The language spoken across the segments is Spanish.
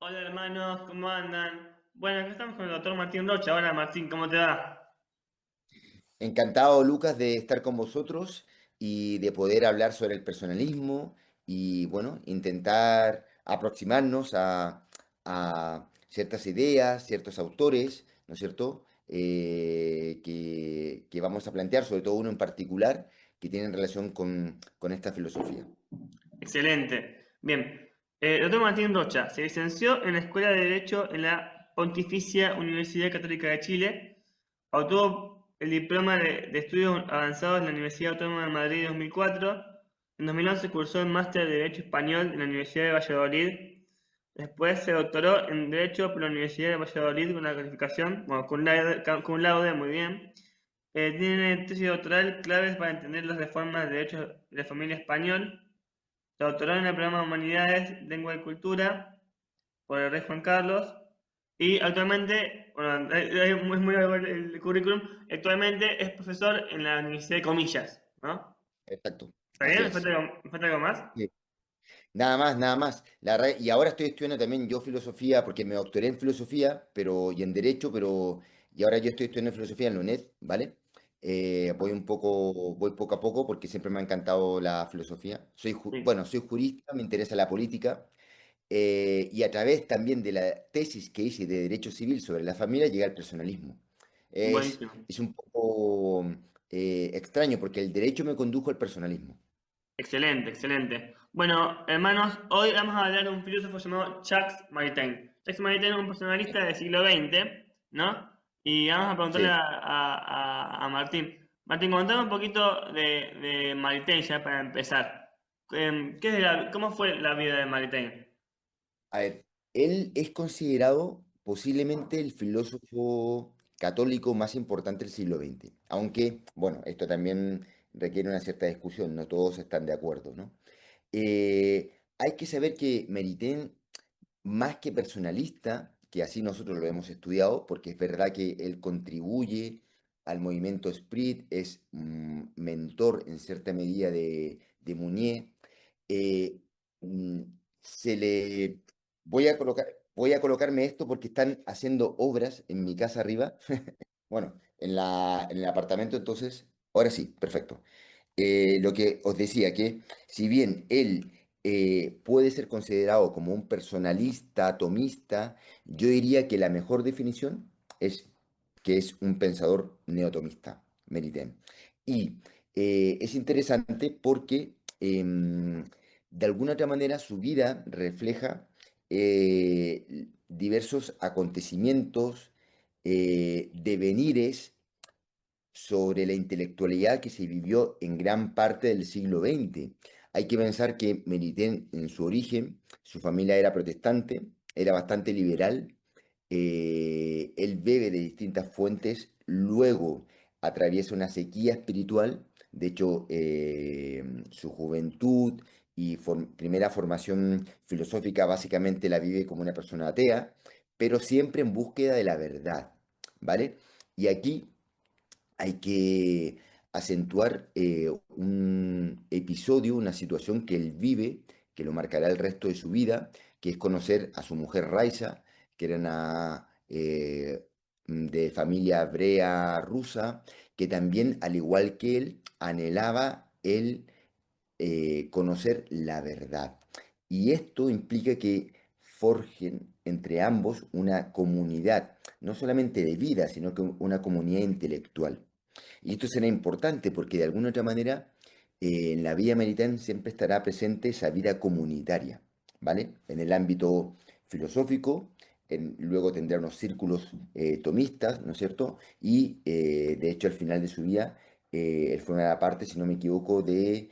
Hola hermanos, ¿cómo andan? Bueno, acá estamos con el doctor Martín Rocha. Hola Martín, ¿cómo te va? Encantado, Lucas, de estar con vosotros y de poder hablar sobre el personalismo y, bueno, intentar aproximarnos a ciertas ideas, ciertos autores, ¿no es cierto?, que vamos a plantear, sobre todo uno en particular, que tienen relación con esta filosofía. Excelente. Bien, el doctor Martín Rocha se licenció en la Escuela de Derecho en la Pontificia Universidad Católica de Chile. Obtuvo el diploma de estudios avanzados en la Universidad Autónoma de Madrid en 2004. En 2011 cursó el máster de Derecho Español en la Universidad de Valladolid. Después se doctoró en Derecho por la Universidad de Valladolid con la calificación, bueno, con laude, muy bien. Tiene tesis doctoral claves para entender las reformas de derecho de la familia español. Se doctoró en el programa de Humanidades, Lengua y Cultura por el rey Juan Carlos. Y actualmente, bueno, es muy largo el currículum, actualmente es profesor en la Universidad de Comillas, ¿no? Exacto, ¿Está bien? así ¿Me es. me falta algo más? Sí. Nada más, nada más. Y ahora estoy estudiando también yo filosofía, porque me doctoré en filosofía y en derecho, y ahora yo estoy estudiando filosofía en la UNED, ¿vale? Voy poco a poco porque siempre me ha encantado la filosofía. Sí, Bueno, soy jurista, me interesa la política, y a través también de la tesis que hice de Derecho Civil sobre la familia llegué al personalismo. buenísimo. Es un poco extraño porque el derecho me condujo al personalismo. Excelente, excelente. Bueno, hermanos, hoy vamos a hablar de un filósofo llamado Jacques Maritain. Jacques Maritain es un personalista del siglo XX, ¿no? Y vamos a preguntarle Sí. a Martín. Martín, contame un poquito de Maritain ya para empezar. ¿Cómo fue la vida de Maritain? A ver, él es considerado posiblemente el filósofo católico más importante del siglo XX, aunque, bueno, esto también requiere una cierta discusión, no todos están de acuerdo, ¿no? Hay que saber que Maritain, más que personalista, que así nosotros lo hemos estudiado, porque es verdad que él contribuye al movimiento Spirit, es mentor en cierta medida de Mounier, eh, mm, se le... voy a colocarme esto porque están haciendo obras en mi casa arriba, bueno, en el apartamento, entonces, ahora sí, perfecto. Lo que os decía, que si bien él puede ser considerado como un personalista atomista, yo diría que la mejor definición es que es un pensador neotomista, Maritain. Y es interesante porque de alguna otra manera su vida refleja diversos acontecimientos, devenires sobre la intelectualidad que se vivió en gran parte del siglo XX. Hay que pensar que Maritain, en su origen, su familia era protestante, era bastante liberal, él bebe de distintas fuentes, luego atraviesa una sequía espiritual, de hecho, su juventud y primera formación filosófica básicamente la vive como una persona atea, pero siempre en búsqueda de la verdad, ¿vale? Y aquí hay que acentuar un episodio, una situación que él vive, que lo marcará el resto de su vida, que es conocer a su mujer Raisa, que era una de familia hebrea rusa, que también, al igual que él, anhelaba el conocer la verdad. Y esto implica que forjen entre ambos una comunidad, no solamente de vida, sino que una comunidad intelectual. Y esto será importante porque de alguna otra manera en la vida militar siempre estará presente esa vida comunitaria, ¿vale? En el ámbito filosófico, luego tendrá unos círculos tomistas, ¿no es cierto? Y de hecho al final de su vida, él fue una parte, si no me equivoco, de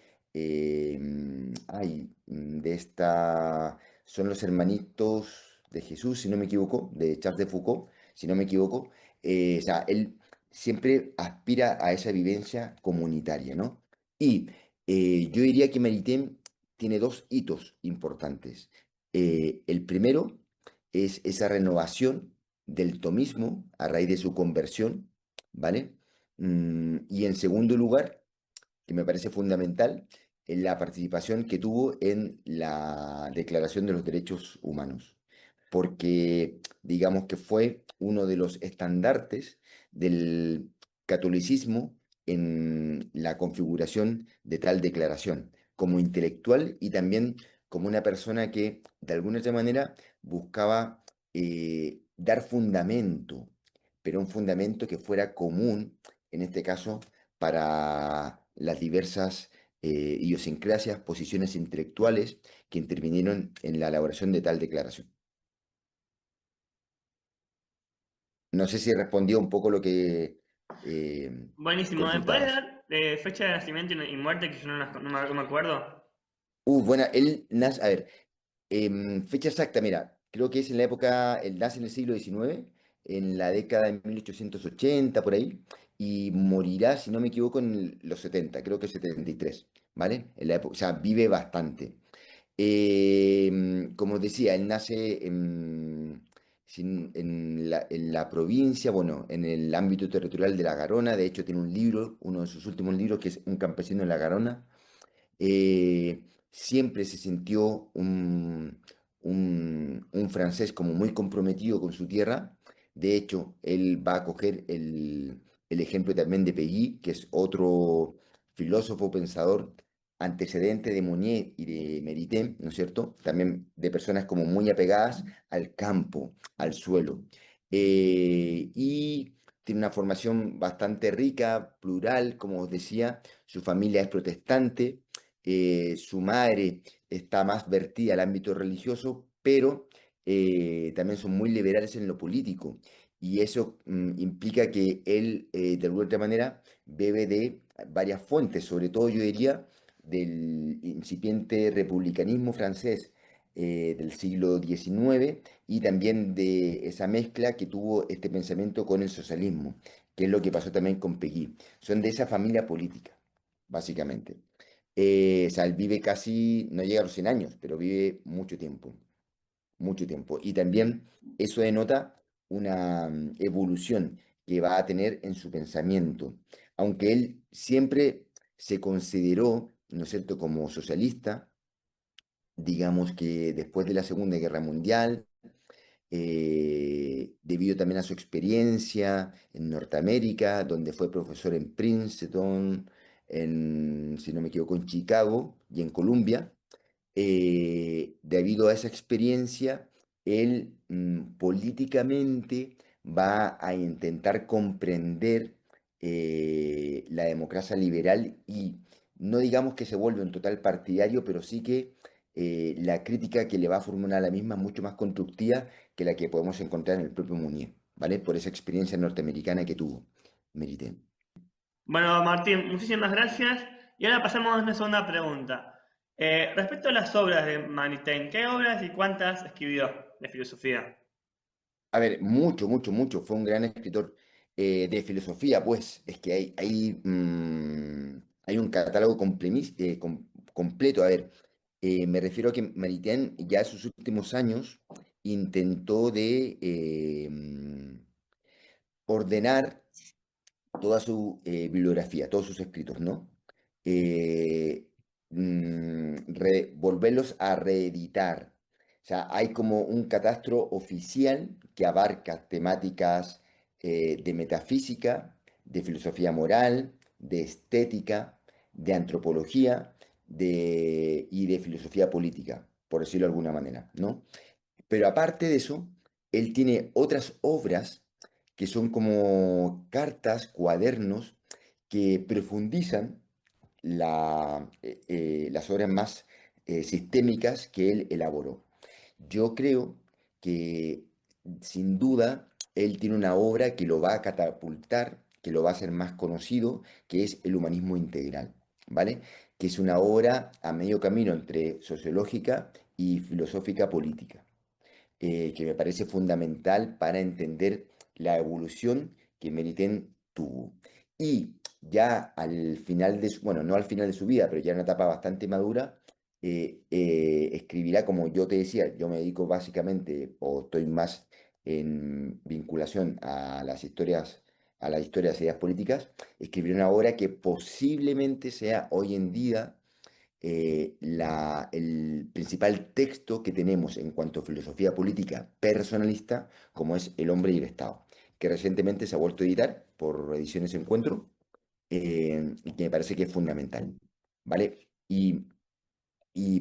esta, son los hermanitos de Jesús, si no me equivoco, de Charles de Foucault, si no me equivoco. O sea, él siempre aspira a esa vivencia comunitaria, ¿no? Y yo diría que Maritain tiene dos hitos importantes. El primero es esa renovación del tomismo a raíz de su conversión, ¿vale? Y en segundo lugar, que me parece fundamental, en la participación que tuvo en la Declaración de los Derechos Humanos. porque digamos que fue uno de los estandartes del catolicismo en la configuración de tal declaración, como intelectual y también como una persona que de alguna otra manera buscaba dar fundamento, pero un fundamento que fuera común, en este caso, para las diversas idiosincrasias, posiciones intelectuales que intervinieron en la elaboración de tal declaración. No sé si respondió un poco lo que Buenísimo. ¿Me podés consultabas. dar fecha de nacimiento y muerte que yo no me acuerdo? Buena, él nace, a ver, fecha exacta, mira, creo que es en la época, él nace en el siglo XIX, en la década de 1880 por ahí, y morirá, si no me equivoco, en los 70, creo que 73, ¿vale? En la época, o sea, vive bastante. Como decía, él nace en la provincia, bueno, en el ámbito territorial de La Garona, de hecho tiene un libro, uno de sus últimos libros, que es Un campesino en La Garona. Siempre se sintió un francés como muy comprometido con su tierra. De hecho, él va a coger el ejemplo también de Peggy, que es otro filósofo, pensador antecedente de Mounier y de Maritain, ¿no es cierto? También de personas como muy apegadas al campo, al suelo. Y tiene una formación bastante rica, plural, como os decía. Su familia es protestante, su madre está más vertida al ámbito religioso, pero también son muy liberales en lo político. Y eso implica que él, de alguna otra manera, bebe de varias fuentes, sobre todo yo diría del incipiente republicanismo francés del siglo XIX y también de esa mezcla que tuvo este pensamiento con el socialismo, que es lo que pasó también con Peggy. Son de esa familia política, básicamente. O sea, él vive casi, no llega a los 100 años, pero vive mucho tiempo, mucho tiempo. Y también eso denota una evolución que va a tener en su pensamiento. Aunque él siempre se consideró, ¿no es cierto?, como socialista, digamos que después de la Segunda Guerra Mundial, debido también a su experiencia en Norteamérica, donde fue profesor en Princeton, en, si no me equivoco, en Chicago y en Columbia. Debido a esa experiencia, él políticamente va a intentar comprender la democracia liberal y no digamos que se vuelve un total partidario, pero sí que la crítica que le va a formular a la misma es mucho más constructiva que la que podemos encontrar en el propio Mounier, ¿vale? Por esa experiencia norteamericana que tuvo, Merité. Bueno, Martín, muchísimas gracias. Y ahora pasamos a una segunda pregunta. Respecto a las obras de Maritain, ¿qué obras y cuántas escribió de filosofía? A ver, mucho, mucho, mucho. Fue un gran escritor de filosofía, pues. Es que hay un catálogo completo. A ver, me refiero a que Maritain ya en sus últimos años intentó de ordenar toda su bibliografía, todos sus escritos, ¿no? Eh, Volverlos a reeditar. O sea, hay como un catastro oficial que abarca temáticas de metafísica, de filosofía moral, de estética, de antropología y de filosofía política, por decirlo de alguna manera, ¿no? Pero aparte de eso, él tiene otras obras que son como cartas, cuadernos, que profundizan las obras más sistémicas que él elaboró. Yo creo que sin duda él tiene una obra que lo va a catapultar, que lo va a hacer más conocido, que es el humanismo integral, ¿vale? Que es una obra a medio camino entre sociológica y filosófica política que me parece fundamental para entender la evolución que Meritain tuvo. Y ya al final de su, bueno, no al final de su vida, pero ya en una etapa bastante madura, escribirá, como yo te decía, yo me dedico básicamente, o estoy más en vinculación a las historias e ideas políticas, escribirá una obra que posiblemente sea hoy en día el principal texto que tenemos en cuanto a filosofía política personalista, como es El hombre y el Estado, que recientemente se ha vuelto a editar por Ediciones Encuentro, y que me parece que es fundamental, ¿vale?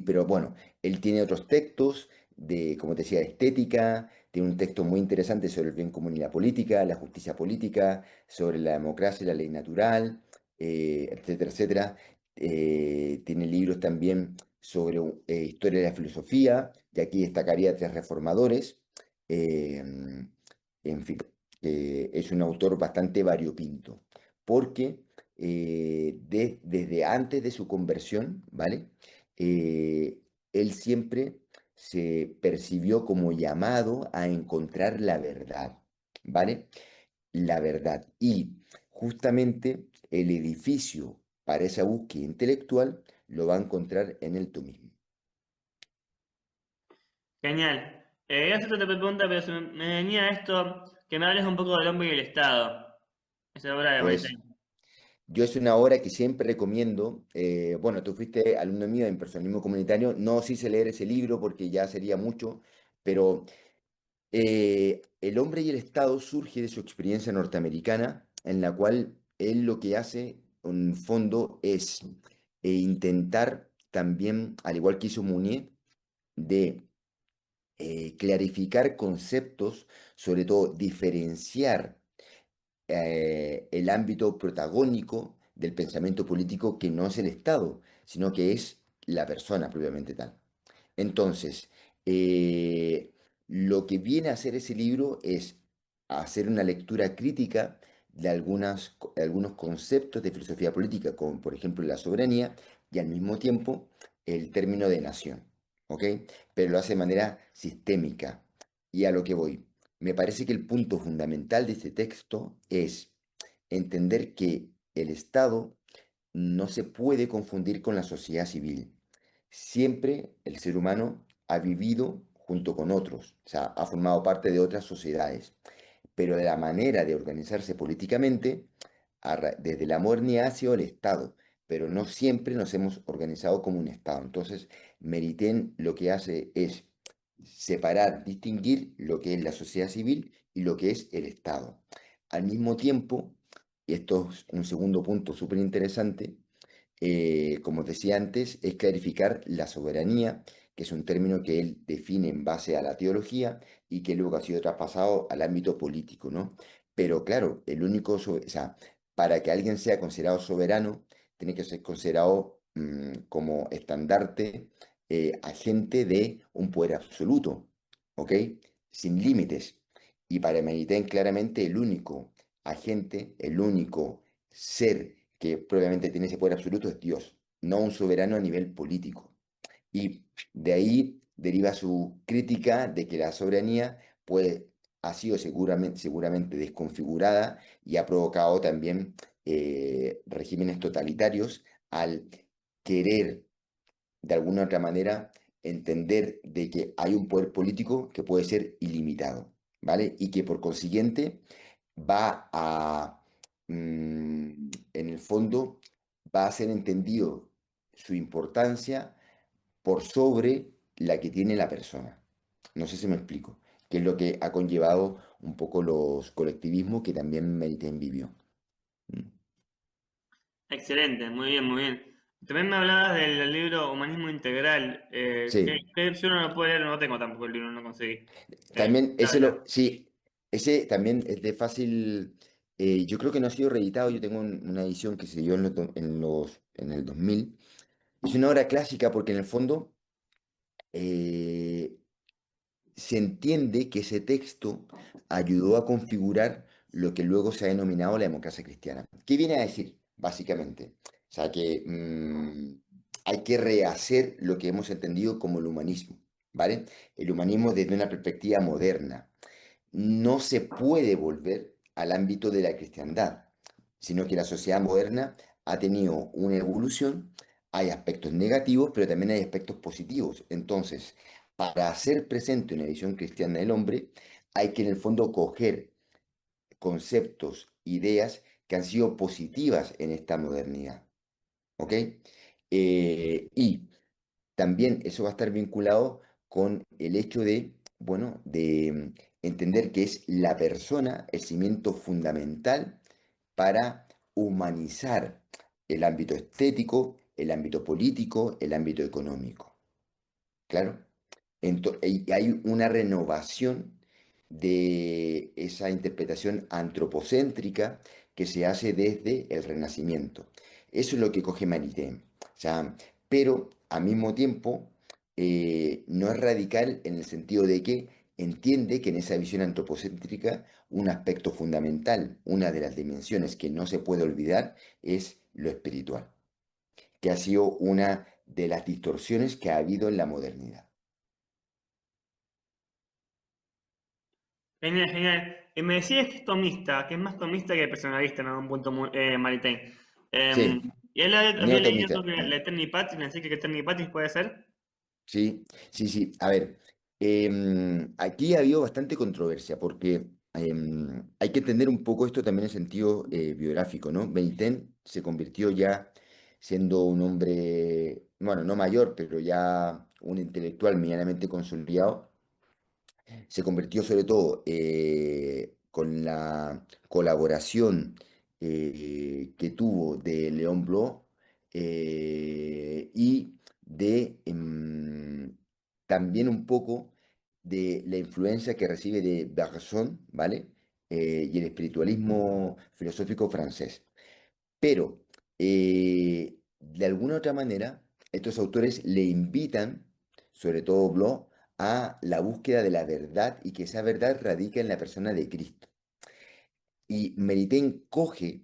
Pero bueno, él tiene otros textos de, como te decía, de estética, tiene un texto muy interesante sobre el bien común y la política, la justicia política, sobre la democracia y la ley natural, etcétera, etcétera. Tiene libros también sobre historia de la filosofía, y aquí destacaría tres reformadores. eh, en fin, es un autor bastante variopinto, porque desde antes de su conversión, ¿vale? eh, Él siempre se percibió como llamado a encontrar la verdad, ¿vale? La verdad. Y justamente el edificio para esa búsqueda intelectual lo va a encontrar en él tú mismo. Genial. Voy a hacerte otra pregunta, pero me venía esto, que me hables un poco del hombre y el Estado. Esa obra de Pues Maritain. yo es una obra que siempre recomiendo. Bueno, tú fuiste alumno mío en personalismo comunitario. No os hice leer ese libro porque ya sería mucho, pero El hombre y el Estado surge de su experiencia norteamericana, en la cual él lo que hace, en fondo, es intentar también, al igual que hizo Mounier, de clarificar conceptos, sobre todo diferenciar el ámbito protagónico del pensamiento político que no es el Estado, sino que es la persona propiamente tal. Entonces, eh, lo que viene a hacer ese libro es hacer una lectura crítica de algunos conceptos de filosofía política, como por ejemplo la soberanía y al mismo tiempo el término de nación, ¿ok? Pero lo hace de manera sistémica. Y a lo que voy. Me parece que el punto fundamental de este texto es entender que el Estado no se puede confundir con la sociedad civil. Siempre el ser humano ha vivido junto con otros, o sea, ha formado parte de otras sociedades, pero de la manera de organizarse políticamente, desde la modernidad ha sido el Estado, pero no siempre nos hemos organizado como un Estado. Entonces, Maritain lo que hace es separar, distinguir lo que es la sociedad civil y lo que es el Estado. Al mismo tiempo, y esto es un segundo punto súper interesante, como decía antes, es clarificar la soberanía, que es un término que él define en base a la teología y que luego ha sido traspasado al ámbito político, ¿no? Pero claro, o sea, para que alguien sea considerado soberano, tiene que ser considerado como estandarte, agente de un poder absoluto, ¿ok? Sin límites. Y para Maritain, claramente el único agente, el único ser que probablemente tiene ese poder absoluto es Dios, no un soberano a nivel político. Y de ahí deriva su crítica de que la soberanía ha sido seguramente desconfigurada y ha provocado también regímenes totalitarios al querer, de alguna otra manera, entender de que hay un poder político que puede ser ilimitado, ¿vale? Y que por consiguiente va a, en el fondo, va a ser entendido su importancia por sobre la que tiene la persona. No sé si me explico, que es lo que ha conllevado un poco los colectivismos que también Maritain vivió. Mm. Excelente, muy bien, muy bien. También me hablabas del libro Humanismo Integral. Sí, Yo no lo puedo leer, no tengo tampoco el libro, no lo conseguí. también ¿Qué habla? sí, ese también es de fácil, yo creo que no ha sido reeditado, yo tengo una edición que se dio en el 2000. Es una obra clásica porque en el fondo eh, se entiende que ese texto ayudó a configurar lo que luego se ha denominado la democracia cristiana. ¿Qué viene a decir, básicamente? O sea, que hay que rehacer lo que hemos entendido como el humanismo, ¿vale? El humanismo desde una perspectiva moderna. No se puede volver al ámbito de la cristiandad, sino que la sociedad moderna ha tenido una evolución, hay aspectos negativos, pero también hay aspectos positivos. Entonces, para hacer presente una visión cristiana del hombre, hay que en el fondo coger conceptos, ideas que han sido positivas en esta modernidad, ¿ok? Y también eso va a estar vinculado con el hecho de, bueno, de entender que es la persona el cimiento fundamental para humanizar el ámbito estético, el ámbito político, el ámbito económico. Claro. Y hay una renovación de esa interpretación antropocéntrica que se hace desde el Renacimiento. Eso es lo que coge Maritain. O sea, pero al mismo tiempo no es radical en el sentido de que entiende que en esa visión antropocéntrica un aspecto fundamental, una de las dimensiones que no se puede olvidar es lo espiritual, que ha sido una de las distorsiones que ha habido en la modernidad. Genial, genial. Y me decías que es tomista, que es más tomista que personalista en algún punto, Maritain. Sí, Y él había leído neotomista. que la Eterni Patris, así que Eterni Patris puede ser. Sí, sí, sí. A ver, aquí ha habido bastante controversia porque hay que entender un poco esto también en sentido biográfico, ¿no? Benítez se convirtió ya siendo un hombre, bueno, no mayor, pero ya un intelectual medianamente consolidado. Se convirtió sobre todo con la colaboración que tuvo de León Bloch y de también un poco de la influencia que recibe de Bergson, ¿vale? Y el espiritualismo filosófico francés. Pero, de alguna otra manera, estos autores le invitan, sobre todo Bloch, a la búsqueda de la verdad y que esa verdad radica en la persona de Cristo. Y Maritain coge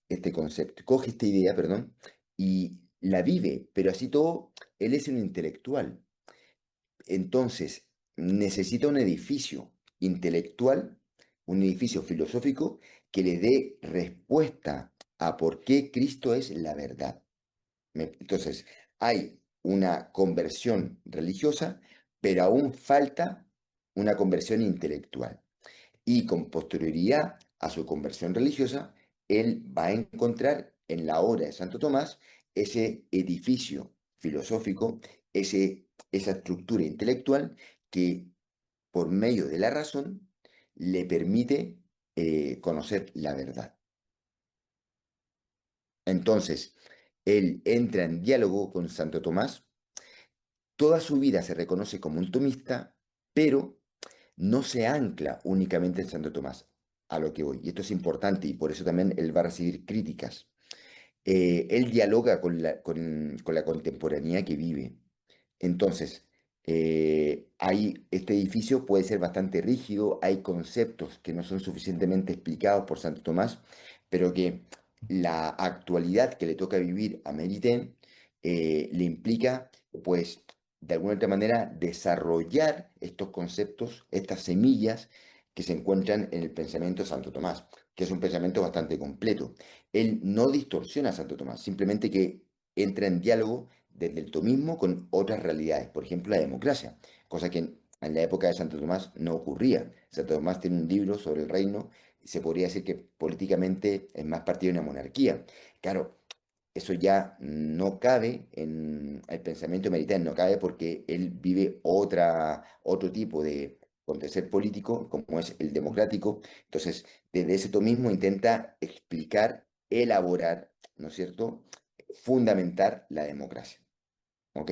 este concepto, coge esta idea, perdón, y la vive, pero así todo, él es un intelectual. Entonces, necesita un edificio intelectual, un edificio filosófico que le dé respuesta a por qué Cristo es la verdad. Entonces, hay una conversión religiosa, pero aún falta una conversión intelectual. Y con posterioridad a su conversión religiosa, él va a encontrar en la obra de Santo Tomás ese edificio filosófico, esa estructura intelectual que por medio de la razón le permite conocer la verdad. Entonces, él entra en diálogo con Santo Tomás. Toda su vida se reconoce como un tomista, pero no se ancla únicamente en Santo Tomás, a lo que voy. Y esto es importante y por eso también él va a recibir críticas. Él dialoga con la contemporaneidad que vive. Entonces, este edificio puede ser bastante rígido, hay conceptos que no son suficientemente explicados por Santo Tomás, pero que la actualidad que le toca vivir a Maritain le implica, pues, de alguna otra manera, desarrollar estos conceptos, estas semillas que se encuentran en el pensamiento de Santo Tomás, que es un pensamiento bastante completo. Él no distorsiona a Santo Tomás, simplemente que entra en diálogo desde el tomismo con otras realidades, por ejemplo la democracia, cosa que en la época de Santo Tomás no ocurría. Santo Tomás tiene un libro sobre el reino y se podría decir que políticamente es más partido de una monarquía. Claro, eso ya no cabe en el pensamiento meritano, no cabe porque él vive otro tipo de acontecer político, como es el democrático. Entonces, desde ese tomismo intenta explicar, elaborar, ¿no es cierto?, fundamentar la democracia. ¿Ok?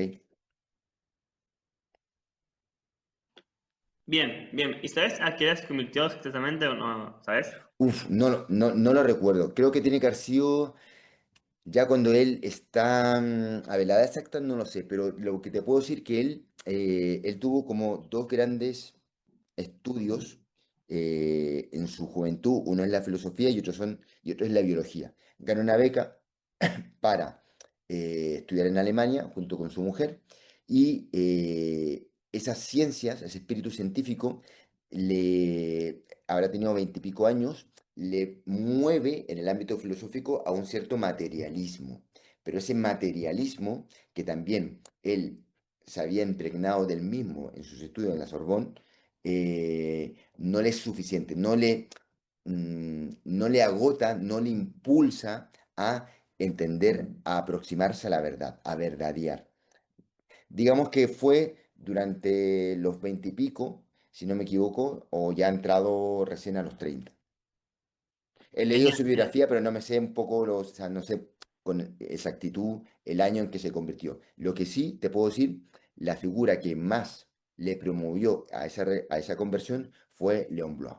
Bien, bien. ¿Y sabes a qué edad se convirtió exactamente o no? ¿Sabes? Uf, no lo recuerdo. Creo que tiene que haber sido ya cuando él está, a ver, la edad exacta no lo sé, pero lo que te puedo decir que él tuvo como dos grandes estudios en su juventud. Uno es la filosofía y otro es la biología. Ganó una beca para estudiar en Alemania junto con su mujer y esas ciencias, ese espíritu científico, habrá tenido 20 y pico años, le mueve en el ámbito filosófico a un cierto materialismo, pero ese materialismo que también él se había impregnado del mismo en sus estudios en la Sorbonne, no le es suficiente, no le agota, no le impulsa a entender, a aproximarse a la verdad, a verdadear. Digamos que fue durante los 20 y pico, si no me equivoco, o ya ha entrado recién a los 30. He leído Genial, su genial. biografía, pero no me sé un poco, o sea, no sé con exactitud el año en que se convirtió. Lo que sí te puedo decir, la figura que más le promovió a a esa conversión fue León Blois,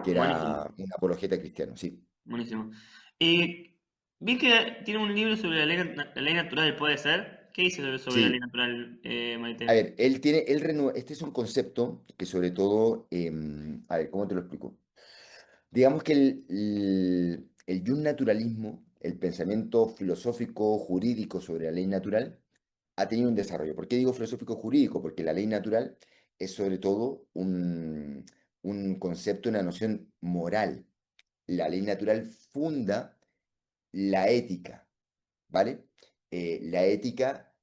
que Buenísimo, era un apologeta cristiano, sí. buenísimo. Y vi que tiene un libro sobre la ley natural, ¿puede ser? ¿Qué dice sobre la ley Sí, natural, a Maite? ver, este es un concepto que sobre todo, a ver, ¿cómo te lo explico? Digamos que el naturalismo, el pensamiento filosófico jurídico sobre la ley natural, ha tenido un desarrollo. ¿Por qué digo filosófico jurídico? Porque la ley natural es sobre todo un concepto, una noción moral. La ley natural funda la ética, ¿vale? La ética,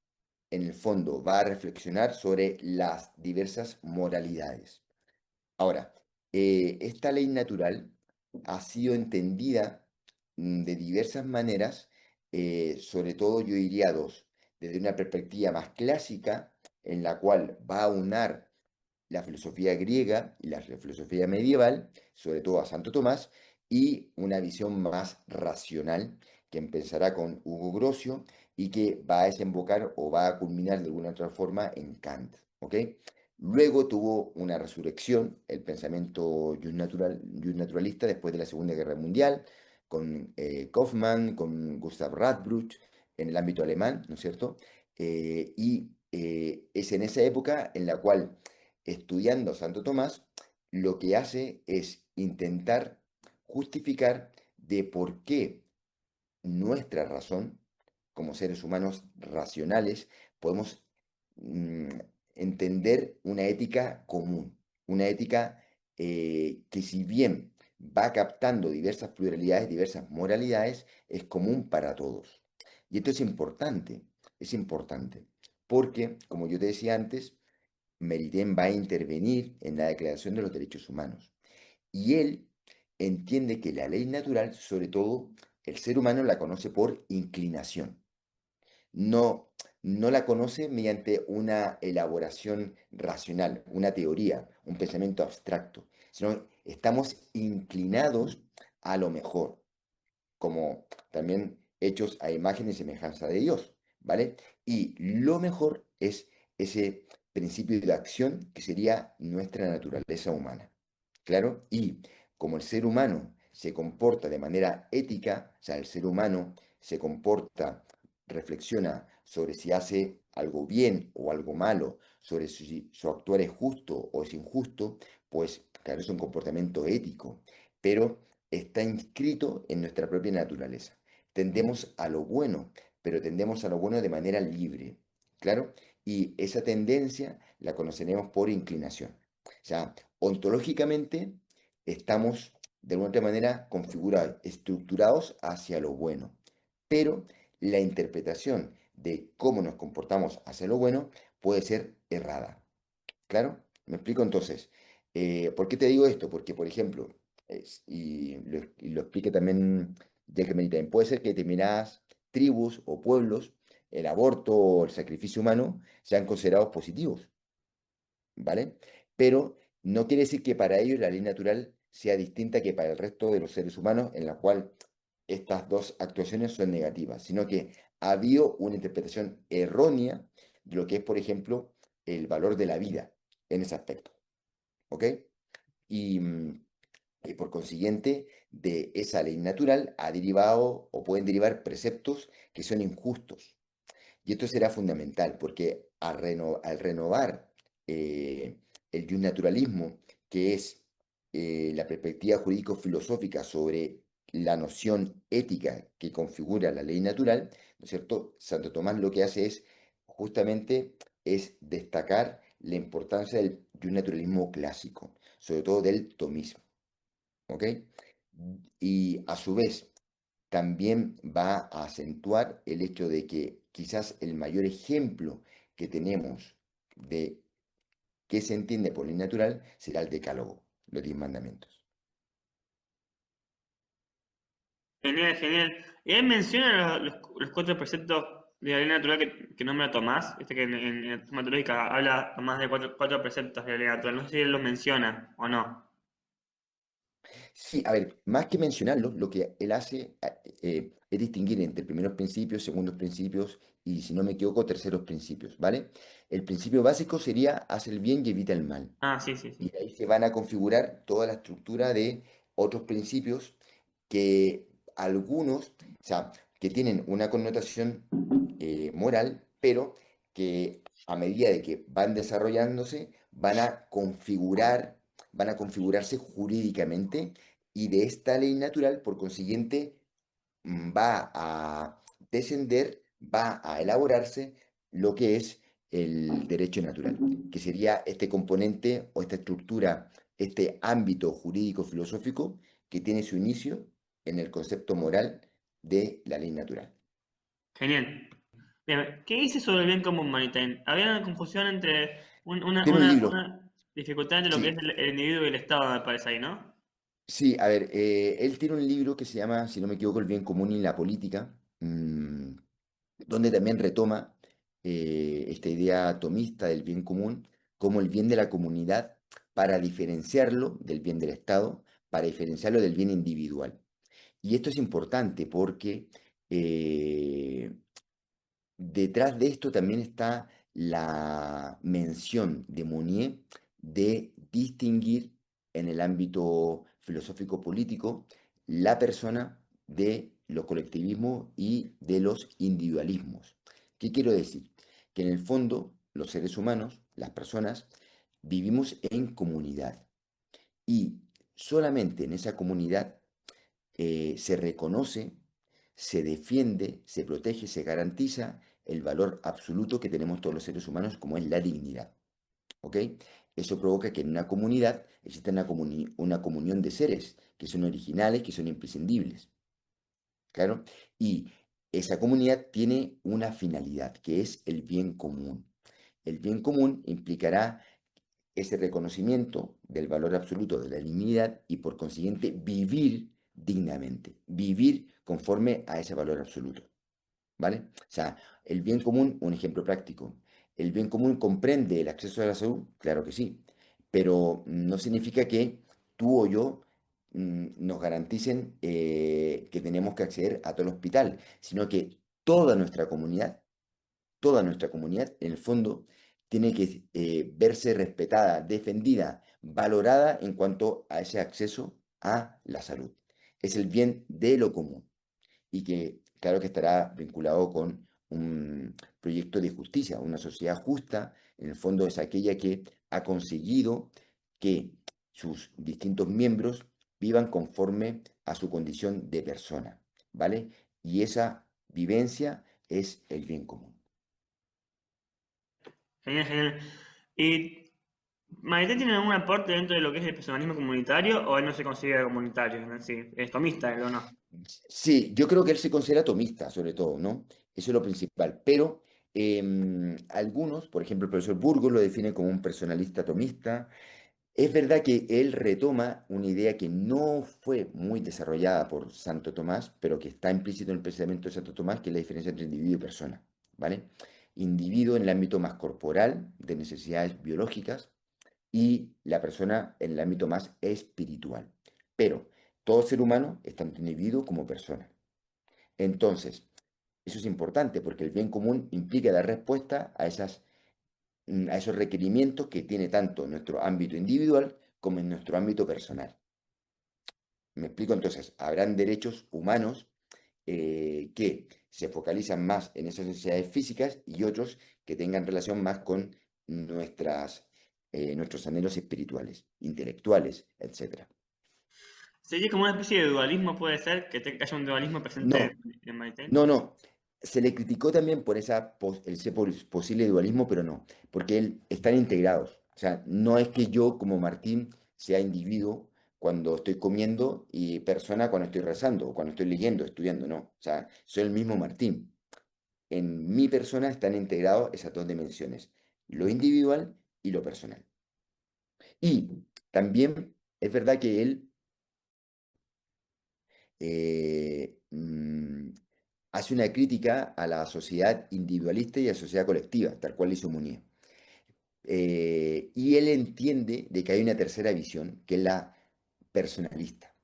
en el fondo, va a reflexionar sobre las diversas moralidades. Ahora, esta ley natural ha sido entendida de diversas maneras, sobre todo yo diría dos, desde una perspectiva más clásica, en la cual va a unar la filosofía griega y la filosofía medieval, sobre todo a Santo Tomás, y una visión más racional que empezará con Hugo Grocio y que va a desembocar o va a culminar de alguna otra forma en Kant. ¿Ok? Luego tuvo una resurrección el pensamiento naturalista después de la Segunda Guerra Mundial, con Kaufmann, con Gustav Radbruch, en el ámbito alemán, ¿no es cierto? Es en esa época en la cual, estudiando Santo Tomás, lo que hace es intentar justificar de por qué nuestra razón, como seres humanos racionales, podemos mm, entender una ética común, una ética que si bien va captando diversas pluralidades, diversas moralidades, es común para todos. Y esto es importante, porque, como yo te decía antes, Meritén va a intervenir en la Declaración de los Derechos Humanos. Y él entiende que la ley natural, sobre todo, el ser humano la conoce por inclinación. No, no la conoce mediante una elaboración racional, una teoría, un pensamiento abstracto, sino estamos inclinados a lo mejor, como también hechos a imagen y semejanza de Dios, ¿vale? Y lo mejor es ese principio de acción que sería nuestra naturaleza humana, ¿claro? Y como el ser humano se comporta de manera ética, o sea, el ser humano se comporta, reflexiona sobre si hace algo bien o algo malo, sobre si su actuar es justo o es injusto, pues claro, es un comportamiento ético, pero está inscrito en nuestra propia naturaleza. Tendemos a lo bueno, pero tendemos a lo bueno de manera libre, ¿claro? Y esa tendencia la conoceremos por inclinación. O sea, ontológicamente estamos de alguna otra manera configurados, estructurados hacia lo bueno, pero la interpretación de cómo nos comportamos hacia lo bueno puede ser errada. ¿Claro? ¿Me explico entonces? ¿Por qué te digo esto? Porque, por ejemplo, y lo explique también Jack Meritain, puede ser que determinadas tribus o pueblos, el aborto o el sacrificio humano sean considerados positivos, ¿vale? Pero no quiere decir que para ellos la ley natural sea distinta que para el resto de los seres humanos, en la cual estas dos actuaciones son negativas, sino que ha habido una interpretación errónea de lo que es, por ejemplo, el valor de la vida en ese aspecto, ¿ok? Y, y por consiguiente, de esa ley natural ha derivado o pueden derivar preceptos que son injustos. Y esto será fundamental porque al renovar el naturalismo, que es la perspectiva jurídico-filosófica sobre la noción ética que configura la ley natural, ¿no es cierto? Santo Tomás lo que hace es justamente es destacar la importancia de un naturalismo clásico, sobre todo del tomismo, ¿ok? Y a su vez, también va a acentuar el hecho de que quizás el mayor ejemplo que tenemos de qué se entiende por ley natural será el Decálogo, los 10 mandamientos. Genial, genial. Y él menciona los cuatro preceptos de la ley natural que nombra Tomás, este que en la Suma Teológica habla más de cuatro preceptos de la ley natural. No sé si él los menciona o no. Sí, a ver, más que mencionarlo, lo que él hace es distinguir entre primeros principios, segundos principios y, si no me equivoco, terceros principios, ¿vale? El principio básico sería haz el bien y evita el mal. Ah, sí, sí, Y sí. de ahí se van a configurar toda la estructura de otros principios que algunos, o sea, que tienen una connotación moral, pero que a medida de que van desarrollándose, van a configurarse jurídicamente y de esta ley natural, por consiguiente, va a descender, va a elaborarse lo que es el derecho natural, que sería este componente o esta estructura, este ámbito jurídico filosófico que tiene su inicio en el concepto moral de la ley natural. Genial. Bien, ¿qué dice sobre el bien común, Maritain? Había una confusión entre Tiene un libro, una dificultad entre lo que es sí, el individuo y el Estado, me parece ahí, ¿no? sí, a ver, él tiene un libro que se llama, si no me equivoco, El bien común y la política, donde también retoma esta idea atomista del bien común como el bien de la comunidad para diferenciarlo del bien del Estado, para diferenciarlo del bien individual. Y esto es importante porque eh, detrás de esto también está la mención de Mounier de distinguir en el ámbito filosófico-político la persona de los colectivismos y de los individualismos. ¿Qué quiero decir? Que en el fondo los seres humanos, las personas, vivimos en comunidad y solamente en esa comunidad se reconoce, se defiende, se protege, se garantiza el valor absoluto que tenemos todos los seres humanos, como es la dignidad. ¿Ok? Eso provoca que en una comunidad exista una comunión de seres que son originales, que son imprescindibles. ¿Claro? Y esa comunidad tiene una finalidad, que es el bien común. El bien común implicará ese reconocimiento del valor absoluto de la dignidad y por consiguiente vivir dignamente, vivir conforme a ese valor absoluto, ¿vale? O sea, el bien común, un ejemplo práctico. ¿El bien común comprende el acceso a la salud? Claro que sí, pero no significa que tú o yo nos garanticen que tenemos que acceder a todo el hospital, sino que toda nuestra comunidad, en el fondo, tiene que verse respetada, defendida, valorada en cuanto a ese acceso a la salud. Es el bien de lo común y que, claro que estará vinculado con un proyecto de justicia, una sociedad justa, en el fondo es aquella que ha conseguido que sus distintos miembros vivan conforme a su condición de persona, ¿vale? Y esa vivencia es el bien común. Genial, genial. ¿Y Maritain tiene algún aporte dentro de lo que es el personalismo comunitario o él no se considera comunitario en sí? ¿Es tomista él o no? Sí, yo creo que él se considera atomista, sobre todo, ¿no? Eso es lo principal. Pero algunos, por ejemplo, el profesor Burgos lo define como un personalista atomista. Es verdad que él retoma una idea que no fue muy desarrollada por Santo Tomás, pero que está implícito en el pensamiento de Santo Tomás, que es la diferencia entre individuo y persona, ¿vale? Individuo en el ámbito más corporal, de necesidades biológicas, y la persona en el ámbito más espiritual. Pero todo ser humano es tanto individuo como persona. Entonces, eso es importante porque el bien común implica dar respuesta a esos requerimientos que tiene tanto nuestro ámbito individual como en nuestro ámbito personal. ¿Me explico? Entonces, habrán derechos humanos que se focalizan más en esas necesidades físicas y otros que tengan relación más con nuestros anhelos espirituales, intelectuales, etcétera. Sería como una especie de dualismo, puede ser, que haya un dualismo presente No, en Maritain. no, no. Se le criticó también por ese posible dualismo, pero no, porque están integrados. O sea, no es que yo como Martín sea individuo cuando estoy comiendo y persona cuando estoy rezando, o cuando estoy leyendo, estudiando, no. O sea, soy el mismo Martín. En mi persona están integrados esas dos dimensiones, lo individual y lo personal. Y también es verdad que él eh, mm, hace una crítica a la sociedad individualista y a la sociedad colectiva, tal cual hizo Mounier. Y él entiende de que hay una tercera visión, que es la personalista.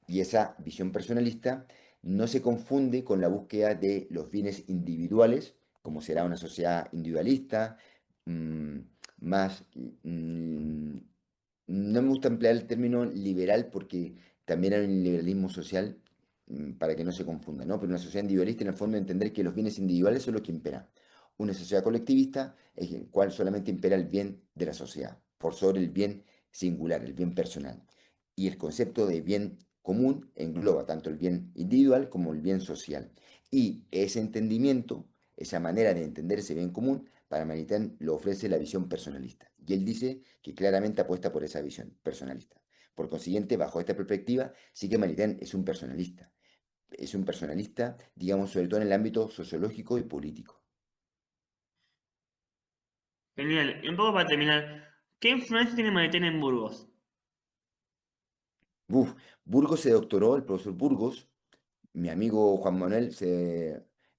Y esa visión personalista no se confunde con la búsqueda de los bienes individuales, como será una sociedad individualista, mm, más, mm, no me gusta emplear el término liberal porque también hay un liberalismo social, para que no se confunda, ¿no? Pero una sociedad individualista en el fondo de entender que los bienes individuales son los que imperan. Una sociedad colectivista es en la cual solamente impera el bien de la sociedad, por sobre el bien singular, el bien personal. Y el concepto de bien común engloba tanto el bien individual como el bien social. Y ese entendimiento, esa manera de entender ese bien común, para Maritain lo ofrece la visión personalista. Y él dice que claramente apuesta por esa visión personalista. Por consiguiente, bajo esta perspectiva, sí que Maritain es un personalista. Es un personalista, digamos, sobre todo en el ámbito sociológico y político. Genial. Y un poco para terminar, ¿qué influencia tiene Maritain en Burgos? Uf, Burgos se doctoró, el profesor Burgos, mi amigo Juan Manuel,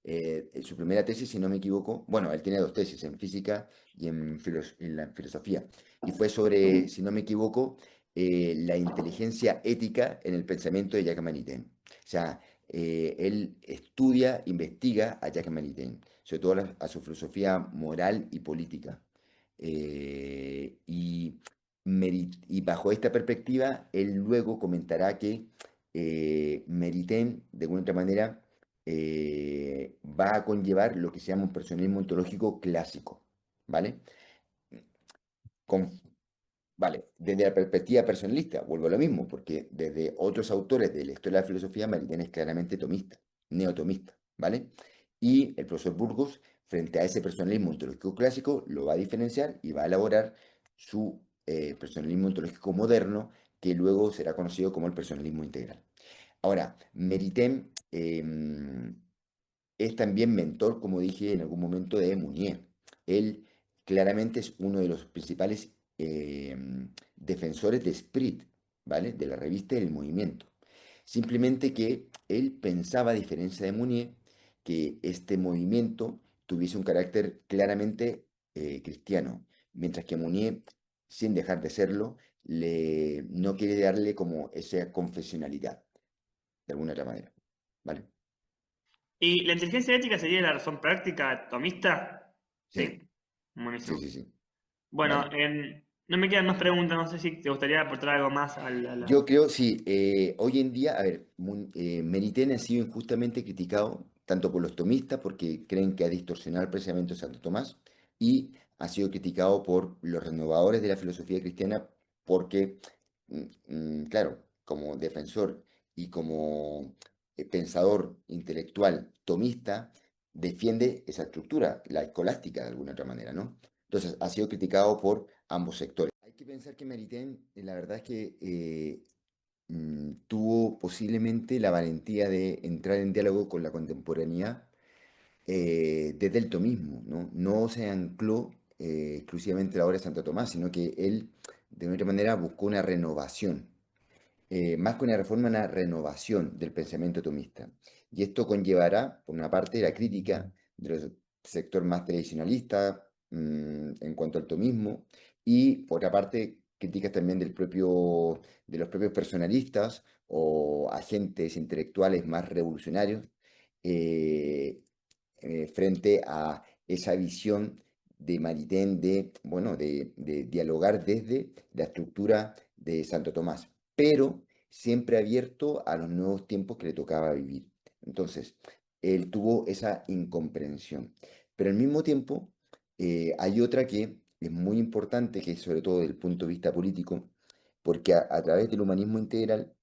en su primera tesis, si no me equivoco, bueno, él tiene dos tesis, en física y en la filosofía, y fue sobre, si no me equivoco, la inteligencia ética en el pensamiento de Jacques Maritain. O sea, él estudia, investiga a Jacques Maritain, sobre todo a su filosofía moral y política. Y bajo esta perspectiva, él luego comentará que Maritain, de alguna otra manera, va a conllevar lo que se llama un personalismo ontológico clásico, ¿vale? Con, vale, desde la perspectiva personalista, vuelvo a lo mismo, porque desde otros autores de la historia de la filosofía, Maritain es claramente tomista, neotomista, ¿vale? Y el profesor Burgos, frente a ese personalismo ontológico clásico, lo va a diferenciar y va a elaborar su personalismo ontológico moderno, que luego será conocido como el personalismo integral. Ahora, Maritain es también mentor, como dije en algún momento, de Mounier. Él claramente es uno de los principales defensores de Esprit, ¿vale? De la revista y del movimiento. Simplemente que él pensaba, a diferencia de Mounier, que este movimiento tuviese un carácter claramente cristiano, mientras que Mounier, sin dejar de serlo, no quiere darle como esa confesionalidad, de alguna otra manera, ¿vale? ¿Y la inteligencia ética sería la razón práctica atomista? Sí, Sí. sí, Buenísimo. sí, sí, Bueno, ¿vale? no me quedan más preguntas, no sé si te gustaría aportar algo más a la... Yo creo, sí, hoy en día, a ver, Maritain ha sido injustamente criticado tanto por los tomistas porque creen que ha distorsionado el pensamiento de Santo Tomás y ha sido criticado por los renovadores de la filosofía cristiana porque, claro, como defensor y como pensador intelectual tomista, defiende esa estructura, la escolástica de alguna otra manera, ¿no? Entonces, ha sido criticado por ambos sectores. Hay que pensar que Maritain, la verdad es que tuvo posiblemente la valentía de entrar en diálogo con la contemporaneidad desde el tomismo, ¿no? No se ancló exclusivamente en la obra de Santo Tomás, sino que él, de otra manera, buscó una renovación más que una reforma, una renovación del pensamiento tomista. Y esto conllevará, por una parte, la crítica del sector más tradicionalista en cuanto al tomismo, y por otra parte, críticas también de los propios personalistas o agentes intelectuales más revolucionarios eh, frente a esa visión de Maritain de, bueno, de dialogar desde la estructura de Santo Tomás, pero siempre abierto a los nuevos tiempos que le tocaba vivir. Entonces, él tuvo esa incomprensión. Pero al mismo tiempo, hay otra que es muy importante, que es sobre todo desde el punto de vista político, porque a través del humanismo integral,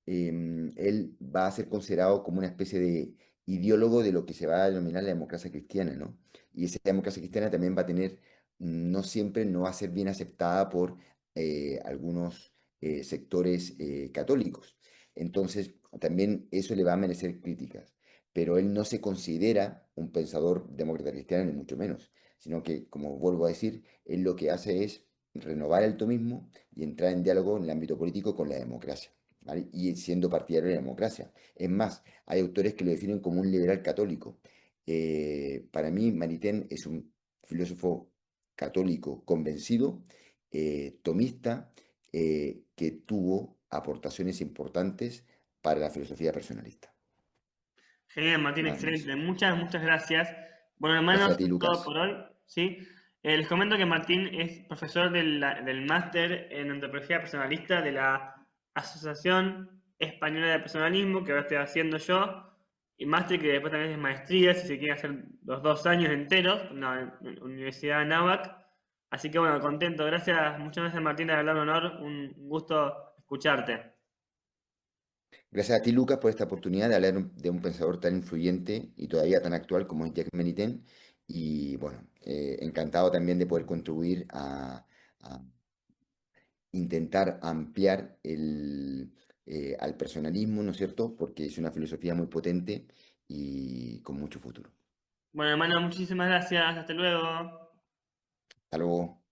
él va a ser considerado como una especie de ideólogo de lo que se va a denominar la democracia cristiana, ¿no? Y esa democracia cristiana también va a tener, no siempre, no va a ser bien aceptada por algunos sectores católicos. Entonces, también eso le va a merecer críticas. Pero él no se considera un pensador demócrata cristiano, ni mucho menos, sino que, como vuelvo a decir, él lo que hace es renovar el tomismo y entrar en diálogo en el ámbito político con la democracia. ¿vale? Y siendo partidario de la democracia. Es más, hay autores que lo definen como un liberal católico. Para mí, Maritain es un filósofo católico convencido, tomista, que tuvo aportaciones importantes para la filosofía personalista. Genial, Martín, Nada más. excelente. Muchas gracias. Bueno, hermanos, Gracias a eso ti, es todo Lucas. por hoy, ¿sí? Les comento que Martín es profesor del máster en antropología personalista de la Asociación Española de Personalismo, que ahora estoy haciendo yo, y máster que después también es maestría, si se quiere hacer los 2 años enteros, en la Universidad de Anáhuac. Así que bueno, contento. Gracias, muchas gracias Martín, de hablar, un honor, un gusto escucharte. Gracias a ti, Lucas, por esta oportunidad de hablar de un pensador tan influyente y todavía tan actual como es Jacques Maritain. Y bueno, encantado también de poder contribuir a intentar ampliar al personalismo, ¿no es cierto? Porque es una filosofía muy potente y con mucho futuro. Bueno, hermano, muchísimas gracias. Hasta luego. Hasta luego.